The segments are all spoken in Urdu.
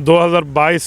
2022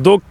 2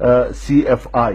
CFI,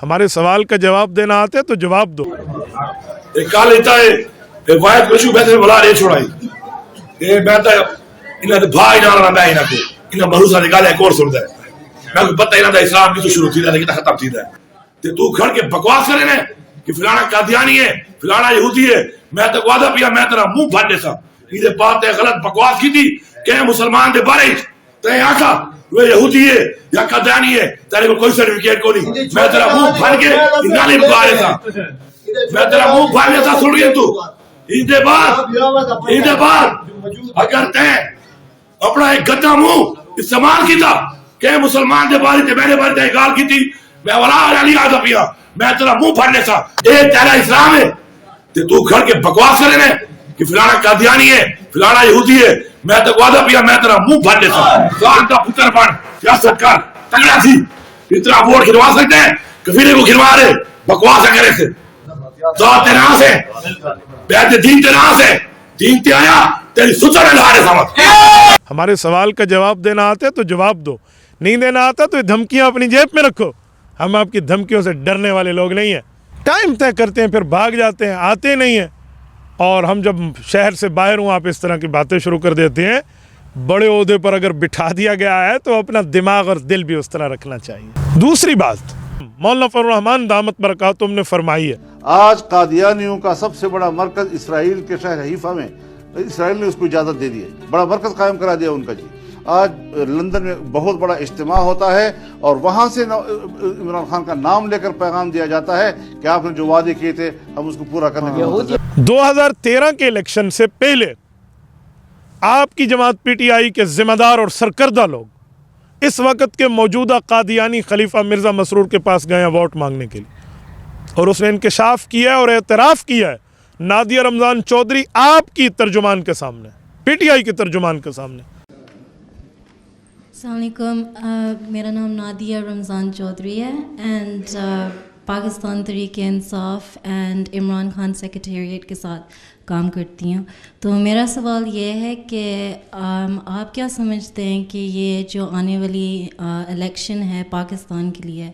ہمارے سوال کا جواب دینا آتا ہے تو جواب دو. ایک کال لیتا ہے ایک وائد کشو بیتے بلا رہے چھوڑائی یہ بیتا ہے انہاں دے بھائی نہ میں انہاں کو انہاں بھروسہ دی گل ایک اور سندا ہے میں کو پتہ انہاں دا اسلام کی تو شروع تھی لیکن ختم تھی ہے تے تو کھڑ کے بکواس کرے نے کہ فلانا قادیانی ہے فلانا یہودی ہے میں تو وعدہ پیا میں تیرا منہ پھاڑ دے سا یہ بات ہے غلط بکواس کی تھی کہ مسلمان دے بارے تے آکھا وہ یہودی ہے یا قادیانی ہے تیرے کو کوئی سرٹیفکیٹ کو نہیں میں تیرا منہ پھاڑ کے نالی بکا رہا تھا میں تیرا منہ پھاڑ دے سا سن گیا تو ان دے بعد اگر تے اپنا ایک گدا منہ استعمال کیتا کہ مسلمان دے بارے تے میرے بارے تے گال کی تھی میں ولا علی آدھا پیا میں تیرا منہ پھاڑنے سا اے تیرا اسلام ہے تے تو کھڑ کے بکواس کرے نے کہ فلانا قادیانی ہے فلانا یہودی ہے میں تو وعدہ پیا میں تیرا منہ پھاڑنے سا خان کا پتر بن سیاست کر تگڑا سی اتنا ووٹ گروا سکتے ہیں کفیلے کو گروا رہے بکواس کرے سے ذات تیرا سے بیعت دین تیرا سے دین تے آیا تیری سچا میں لا رہے سمجھ. ہمارے سوال کا جواب دینا آتا ہے تو جواب دو, نہیں دینا آتا تو یہ دھمکیاں اپنی جیب میں رکھو. ہم آپ کی دھمکیوں سے ڈرنے والے لوگ نہیں ہیں. ٹائم طے کرتے ہیں پھر بھاگ جاتے ہیں, آتے نہیں ہیں. اور ہم جب شہر سے باہر ہوں آپ اس طرح کی باتیں شروع کر دیتے ہیں. بڑے عہدے پر اگر بٹھا دیا گیا ہے تو اپنا دماغ اور دل بھی اس طرح رکھنا چاہیے. دوسری بات مولانا فضل الرحمان دامت برکاتہم نے فرمائی ہے, آج قادیانیوں کا سب سے بڑا مرکز اسرائیل کے شہر حیفا میں, اسرائیل نے اس کو اجازت دے دی ہے, بڑا مرکز قائم کرا دیا ان کا. جی آج لندن میں بہت بڑا اجتماع ہوتا ہے اور وہاں سے عمران خان کا نام لے کر پیغام دیا جاتا ہے کہ آپ نے جو وعدے کیے تھے ہم اس کو پورا کرنے کے لیے. 2013 کے الیکشن سے پہلے آپ کی جماعت پی ٹی آئی کے ذمہ دار اور سرکردہ لوگ اس وقت کے موجودہ قادیانی خلیفہ مرزا مسرور کے پاس گئے ہیں ووٹ مانگنے کے لیے, اور اس نے انکشاف کیا ہے اور اعتراف کیا ہے نادیہ رمضان چودھری آپ کی ترجمان کے سامنے, پی ٹی آئی کے ترجمان کے سامنے. السلام علیکم, میرا نام نادیہ رمضان چودھری ہے and Pakistan Tehreek Insaf and Imran Khan secretariat کے ساتھ کام کرتی ہوں. تو میرا سوال یہ ہے کہ آپ کیا سمجھتے ہیں کہ یہ جو آنے والی الیکشن ہے پاکستان کے لیے,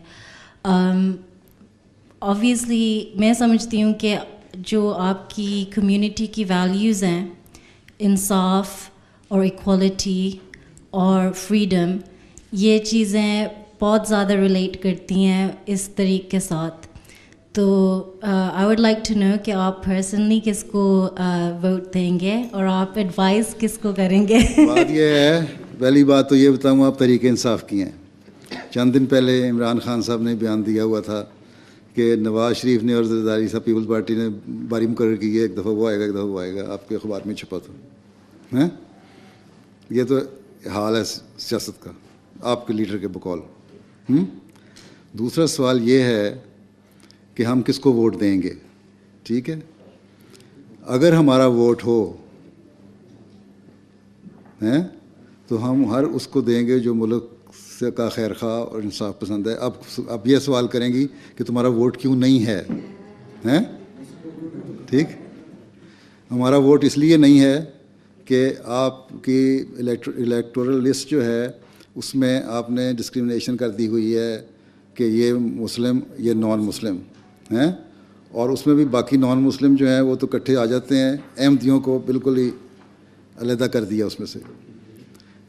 آبویسلی میں سمجھتی ہوں کہ جو آپ کی کمیونٹی کی ویلیوز ہیں, انصاف اور ایکوالٹی اور فریڈم, یہ چیزیں بہت زیادہ ریلیٹ کرتی ہیں اس طریقے کے ساتھ. تو I would like to know کہ آپ پرسنلی کس کو ووٹ دیں گے اور آپ ایڈوائز کس کو کریں گے. بات یہ ہے, پہلی بات تو یہ بتاؤں آپ تحریک انصاف کی ہیں. چند دن پہلے عمران خان صاحب نے بیان دیا ہوا تھا کہ نواز شریف نے اور زرداری صاحب پیپلز پارٹی نے باری مقرر کی ہے, ایک دفعہ وہ آئے گا ایک دفعہ وہ آئے گا. آپ کے اخبار میں چھپا تھا. یہ تو حال ہے سیاست کا آپ کے لیڈر کے بقول. دوسرا سوال یہ ہے کہ ہم کس کو ووٹ دیں گے. ٹھیک ہے, اگر ہمارا ووٹ ہو تو ہم ہر اس کو دیں گے جو ملک سے کا خیر خواہ اور انصاف پسند ہے. اب یہ سوال کریں گی کہ تمہارا ووٹ کیوں نہیں ہے. ٹھیک, ہمارا ووٹ اس لیے نہیں ہے کہ آپ کی الیکٹورل لسٹ جو ہے اس میں آپ نے ڈسکریمنیشن کر دی ہوئی ہے کہ یہ مسلم یہ نان مسلم ہیں, اور اس میں بھی باقی نان مسلم جو ہیں وہ تو اکٹھے آ جاتے ہیں. احمدیوں کو بالکل ہی علیحدہ کر دیا اس میں سے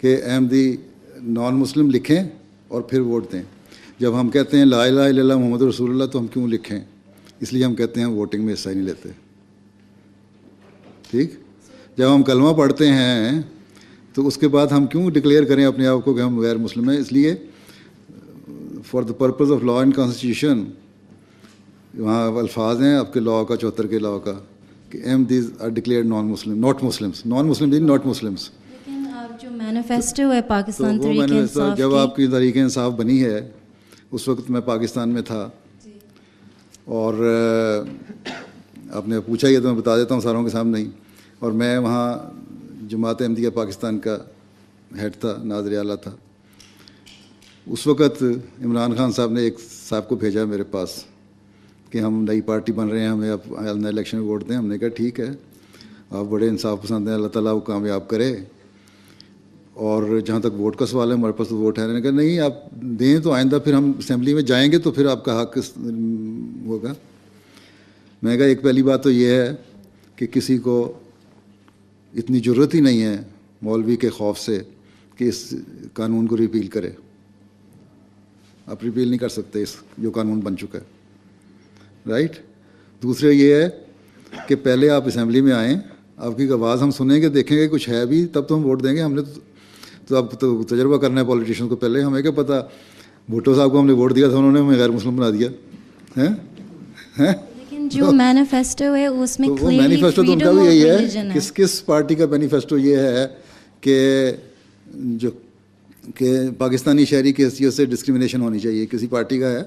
کہ احمدی نان مسلم لکھیں اور پھر ووٹ دیں. جب ہم کہتے ہیں لا الہ الا اللہ محمد رسول اللہ تو ہم کیوں لکھیں؟ اس لیے ہم کہتے ہیں ووٹنگ میں حصہ ہی نہیں لیتے. ٹھیک, جب ہم کلمہ پڑھتے ہیں تو اس کے بعد ہم کیوں ڈکلیئر کریں اپنے آپ کو کہ ہم غیر مسلم ہیں؟ اس لیے for the purpose of law and constitution وہاں الفاظ ہیں آپ کے لاء کا 74 کے لاء کا کہ Ahmadis are declared non Muslim not Muslims, non Muslim not Muslims. لیکن جو مینیفیسٹو ہے پاکستان تحریک انصاف, جب آپ کی تحریک انصاف بنی ہے اس وقت میں پاکستان میں تھا, اور آپ نے پوچھا یہ تو میں بتا دیتا ہوں ساروں کے سامنے ہی. اور میں وہاں جماعت احمدیہ پاکستان کا ہیڈ تھا, ناظر اعلیٰ تھا. اس وقت عمران خان صاحب نے ایک صاحب کو بھیجا میرے پاس کہ ہم نئی پارٹی بن رہے ہیں, ہمیں اب نئے الیکشن میں ووٹ دیں. ہم نے کہا ٹھیک ہے, آپ بڑے انصاف پسند ہیں, اللہ تعالیٰ وہ کامیاب کرے. اور جہاں تک ووٹ کا سوال ہے ہمارے پاس تو ووٹ ہے. میں نے کہا نہیں آپ دیں تو آئندہ پھر ہم اسمبلی میں جائیں گے تو پھر آپ کا حق ہوگا. میں نے کہا ایک پہلی بات تو یہ ہے کہ کسی کو اتنی ضرورت ہی نہیں ہے مولوی کے خوف سے کہ اس قانون کو ریپیل کرے. آپ ریپیل نہیں کر سکتے اس جو قانون بن چکا ہے, رائٹ. دوسرے یہ ہے کہ پہلے آپ اسمبلی میں آئیں, آپ کی آواز ہم سنیں گے, دیکھیں گے کچھ ہے بھی, تب تو ہم ووٹ دیں گے. ہم نے تو اب تو تجربہ کرنا ہے پولیٹیشین کو. پہلے ہمیں کیا پتہ, بھٹو صاحب کو ہم نے ووٹ دیا تھا, انہوں نے ہمیں غیر مسلم بنا دیا ہیں. لیکن جو مینیفیسٹو ہے اس میں وہ مینیفیسٹو تو ان کا بھی یہی ہے. کس پارٹی کا مینیفیسٹو یہ ہے کہ جو کہ پاکستانی شہری کی حیثیت سے ڈسکریمنیشن ہونی چاہیے, کسی پارٹی کا ہے.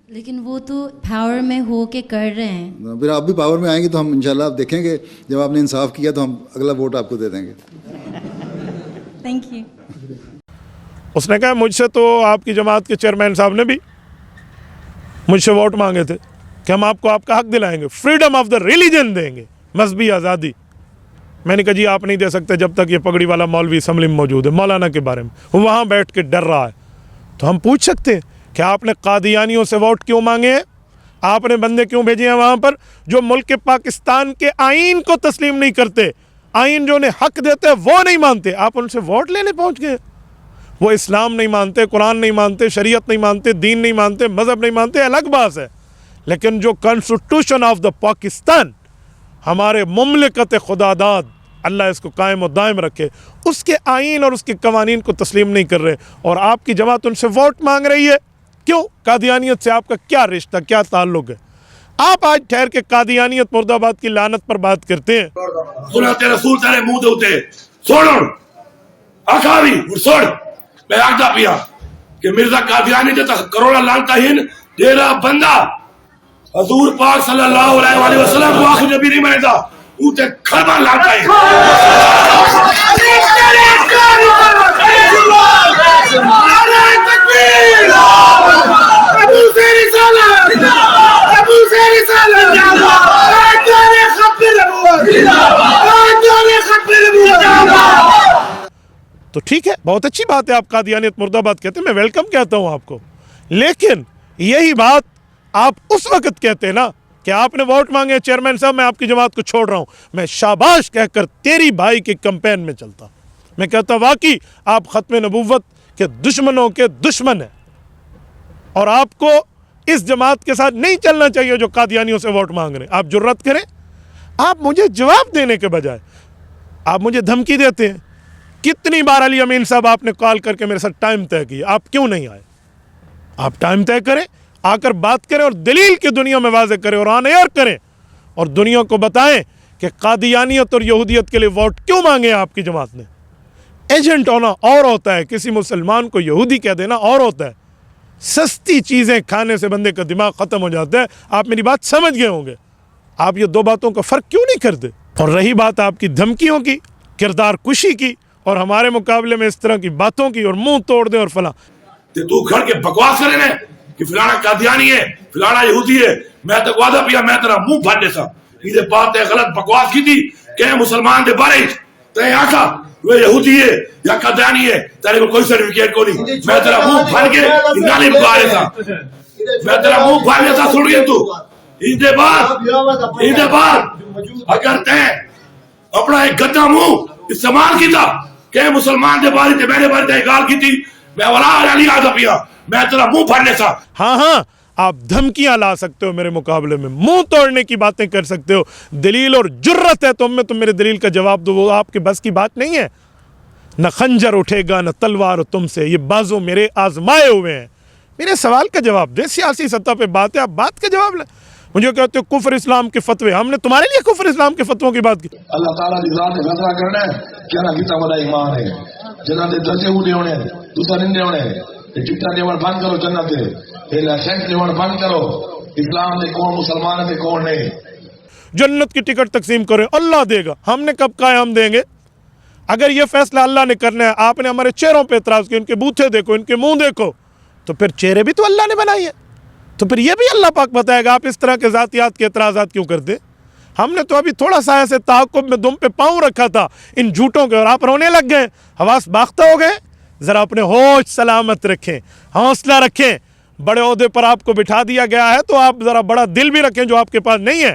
لیکن وہ تو پاور میں ہو کے کر رہے ہیں. پھر آپ بھی پاور میں آئیں گے تو ہم انشاءاللہ آپ دیکھیں گے جب آپ نے انصاف کیا تو ہم اگلا ووٹ آپ کو دے دیں گے. Thank you. اس نے کہا مجھ سے تو آپ کی جماعت کے چیئرمین صاحب نے بھی مجھ سے ووٹ مانگے تھے کہ ہم آپ کو آپ کا حق دلائیں گے, فریڈم آف دا ریلیجن دیں گے, مذہبی آزادی. میں نے کہا جی آپ نہیں دے سکتے جب تک یہ پگڑی والا مولوی اسمبلی میں موجود ہے. مولانا کے بارے میں وہ وہاں بیٹھ کے ڈر رہا ہے. تو ہم پوچھ سکتے ہیں کہ آپ نے قادیانیوں سے ووٹ کیوں مانگے ہیں, آپ نے بندے کیوں بھیجے ہیں وہاں پر جو ملک پاکستان کے آئین کو تسلیم نہیں کرتے, آئین جو انہیں حق دیتے وہ نہیں مانتے. آپ ان سے ووٹ لینے پہنچ گئے. وہ اسلام نہیں مانتے, قرآن نہیں مانتے, شریعت نہیں مانتے, دین نہیں مانتے, مذہب نہیں مانتے, الگ بات ہے. لیکن جو کانسٹیٹیوشن آف دا پاکستان, ہمارے مملکت خدا داد, اللہ اس کو قائم و دائم رکھے, اس کے آئین اور اس کے قوانین کو تسلیم نہیں کر رہے, اور آپ کی جماعت ان سے ووٹ مانگ رہی ہے. کیوں؟ قادیانیت سے آپ کا کیا رشتہ, کیا تعلق ہے؟ آپ آج ٹھہر کے قادیانیت مرد آباد کی لعنت پر بات کرتے ہیں. سنت رسول تیرے منہ دے ہوتے سوڑ آخا بھی سوڑ. میں آگتا پیا کہ مرزا قادیانی دے تک کروڑا لانتا ہن تیرا بندہ حضور پاک صلی اللہ علیہ وسلم کو آخر نبی نہیں مانے تھا, اوتے کھربا لانتا ہن. تو ٹھیک ہے, بہت اچھی بات ہے, آپ قادیانیت مرد آباد کہتے ہیں, میں ویلکم کہتا ہوں آپ کو. لیکن یہی بات آپ اس وقت کہتے ہیں نا کہ آپ نے ووٹ مانگے چیئرمین صاحب میں آپ کی جماعت کو چھوڑ رہا ہوں, میں شاباش کہہ کر تیری بھائی کے کمپین میں چلتا. میں کہتا واقعی آپ ختم نبوت کے دشمنوں کے دشمن ہیں, اور آپ کو اس جماعت کے ساتھ نہیں چلنا چاہیے جو قادیانیوں سے ووٹ مانگ رہے ہیں. آپ جرات کریں, آپ مجھے جواب دینے کے بجائے آپ مجھے دھمکی دیتے ہیں. کتنی بار علی امین صاحب آپ نے کال کر کے میرے ساتھ ٹائم طے کیا, آپ کیوں نہیں آئے؟ آپ ٹائم طے کریں, آ کر بات کریں اور دلیل کی دنیا میں واضح کریں اور آن ایئر کریں, اور دنیا کو بتائیں کہ قادیانیت اور یہودیت کے لیے ووٹ کیوں مانگے آپ کی جماعت نے. ایجنٹ ہونا اور ہوتا ہے, کسی مسلمان کو یہودی کہہ دینا اور ہوتا ہے. سستی چیزیں کھانے سے بندے کا دماغ ختم ہو جاتا ہے. آپ میری بات سمجھ گئے ہوں گے. آپ یہ دو باتوں کا فرق کیوں نہیں کرتے؟ اور رہی بات آپ کی دھمکیوں کی, کردار کشی کی, اور ہمارے مقابلے میں اس طرح کی باتوں کی اور منہ توڑ دیں اور فلاں, تو کھڑ کے بکواس کرے نا کہ فلانا قادیانی ہے, فلانا یہودی ہے. میں تو وعدہ پیا میں تیرا منہ پھاڑ دے سا. یہ بات غلط بکواس کی تھی کہ مسلمان دے بارے تے آکھا وہ یہودی ہے یا قادیانی ہے, تیرے کو کوئی سرٹیفکیٹ کو نہیں. میں تیرا منہ پھاڑ کے نالی بکا رہا تھا, میں تیرا منہ پھاڑ دے سا. سن گیا تو ان دے بعد اگر تے اپنا ایک گدا منہ استعمال کیتا کہ مسلمان دے بارے تے میرے بارے تے گال کی تھی, میں ولا علی آدھا پیا میں تیرا منہ پھاڑنے سا. ہاں آپ دھمکیاں لا سکتے ہو میرے مقابلے میں, منہ توڑنے کی باتیں کر سکتے ہو, دلیل اور جرت ہے تم میں, تم میرے دلیل کا جواب دو, وہ آپ کے بس کی بات نہیں ہے. نہ خنجر اٹھے گا نہ تلوار تم سے, یہ بازو میرے آزمائے ہوئے ہیں. میرے سوال کا جواب دے, سیاسی سطح پہ بات ہے, آپ بات کا جواب لیں. مجھے کہتے ہو کفر اسلام کے فتوے, ہم نے تمہارے لیے کفر اسلام کے فتووں کی بات کی. اللہ تعالیٰ کی ذات فیصلہ کرنا ہے کیا نہ کتا بڑا ایمان ہے. جنہاں دے درجے اونچے ہونے ہیں, دوسرا نندے ہونے ہیں. ٹکٹا دیوڑ بند کرو جنت دے, لائسنس دیوڑ بند کرو. اسلام دے کون مسلمان دے کون نہیں. جنت کی ٹکٹ تقسیم کرے, اللہ دے گا. ہم نے کب کہا ہم دیں گے؟ اگر یہ فیصلہ اللہ نے کرنا ہے, آپ نے ہمارے چہروں پہ اعتراض کیا, ان کے بوتھے دیکھو, ان کے منہ دیکھو, تو پھر چہرے بھی تو اللہ نے بنائی ہے, تو پھر یہ بھی اللہ پاک بتائے گا. آپ اس طرح کے ذاتیات کے اعتراضات کیوں کرتے؟ ہم نے تو ابھی تھوڑا سا ایسے تعاقب میں دم پہ پاؤں رکھا تھا ان جھوٹوں کے، اور آپ رونے لگ گئے، حواس باختہ ہو گئے. ذرا اپنے ہوش سلامت رکھیں، حوصلہ رکھیں. بڑے عہدے پر آپ کو بٹھا دیا گیا ہے تو آپ ذرا بڑا دل بھی رکھیں جو آپ کے پاس نہیں ہے.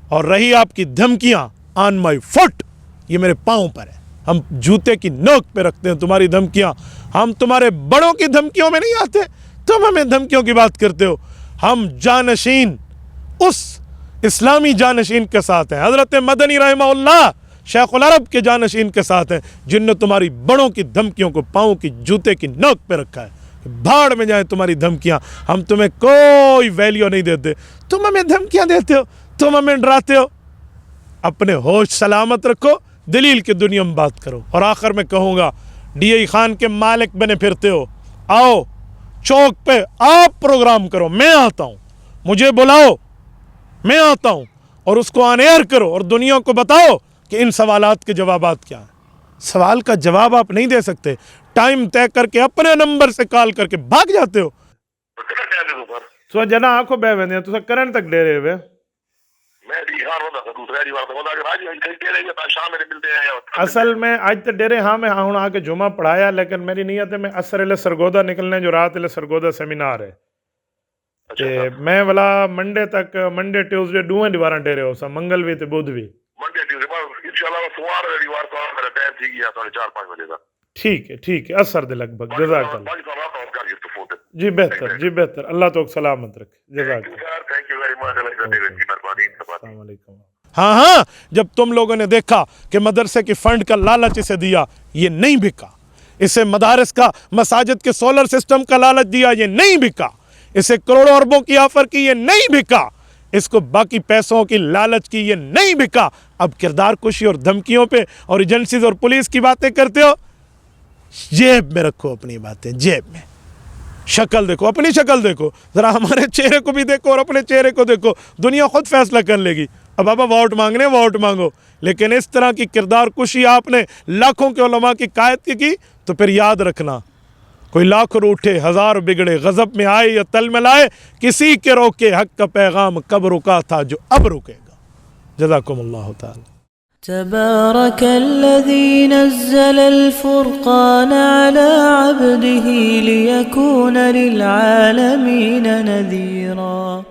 اور رہی آپ کی دھمکیاں، آن مائی فٹ، یہ میرے پاؤں پر ہے، ہم جوتے کی نوک پہ رکھتے ہیں تمہاری دھمکیاں. ہم تمہارے بڑوں کی دھمکیوں میں نہیں آتے، تم ہمیں دھمکیوں کی بات کرتے ہو. ہم جانشین اس اسلامی جانشین کے ساتھ ہیں، حضرت مدنی رحمہ اللہ شیخ العرب کے جانشین کے ساتھ ہیں، جن نے تمہاری بڑوں کی دھمکیوں کو پاؤں کی جوتے کی نوک پہ رکھا ہے. بھاڑ میں جائیں تمہاری دھمکیاں، ہم تمہیں کوئی ویلیو نہیں دیتے. تم ہمیں دھمکیاں دیتے ہو، تم ہمیں ڈراتے ہو. اپنے ہوش سلامت رکھو، دلیل کی دنیا میں بات کرو. اور آخر میں کہوں گا، ڈی آئی خان کے مالک بنے پھرتے ہو، آؤ چوک پہ آپ پروگرام کرو، میں آتا ہوں، مجھے بلاؤ، میں آتا ہوں، اور اس کو آن ایئر کرو اور دنیا کو بتاؤ کہ ان سوالات کے جوابات کیا ہیں. سوال کا جواب آپ نہیں دے سکتے، ٹائم طے کر کے اپنے نمبر سے کال کر کے بھاگ جاتے ہو. سو جنا آنکھوں بے ویندے تو کرن تک ڈیرے ہوئے. اصل میں آج تو ڈیرے ہاں میں ہوں آ کے جمعہ پڑھایا، لیکن میری نیت ہے میں اثر علیہ سرگودا نکلنے جو رات علیہ سرگودا سیمینار ہے. میں والا منڈے تک، منڈے ٹیوزڈے دوئیں دیواراں ڈیرے ہو سا، منگل بھی تے بدھ بھی. ٹھیک ہے، ٹھیک ہے، اثر دے لگ بھگ. جزاک اللہ. جی بہتر، جی بہتر، اللہ تو سلامت رکھے. جزاک اللہ. السلام علیکم. ہاں جب تم لوگوں نے دیکھا کہ مدرسے کی فنڈ کا لالچ اسے دیا، یہ نہیں بکا. اسے مدارس کا، مساجد کے سولر سسٹم کا لالچ دیا، یہ نہیں بکا. اسے کروڑوں اربوں کی آفر کی، یہ نہیں بکا. اس کو باقی پیسوں کی لالچ کی، یہ نہیں بکا. اب کردار کشی اور دھمکیوں پہ اور ایجنسیز اور پولیس کی باتیں کرتے ہو. جیب میں رکھو اپنی باتیں، جیب میں. شکل دیکھو، اپنی شکل دیکھو، ذرا ہمارے چہرے کو بھی دیکھو اور اپنے چہرے کو دیکھو. دنیا خود فیصلہ کر لے گی. اب بابا ووٹ مانگنے ووٹ مانگو، لیکن اس طرح کی کردار کشی آپ نے لاکھوں کے علماء کی قائد کی تو پھر یاد رکھنا، کوئی لاکھ روٹھے ہزار بگڑے، غضب میں آئے یا تل میں لائے، کسی کے روکے حق کا پیغام کب رکا تھا جو اب رکے گا. جزاکم اللہ تعالی. تبارك الذي نزل الفرقان على عبده ليكون للعالمين نذيرا.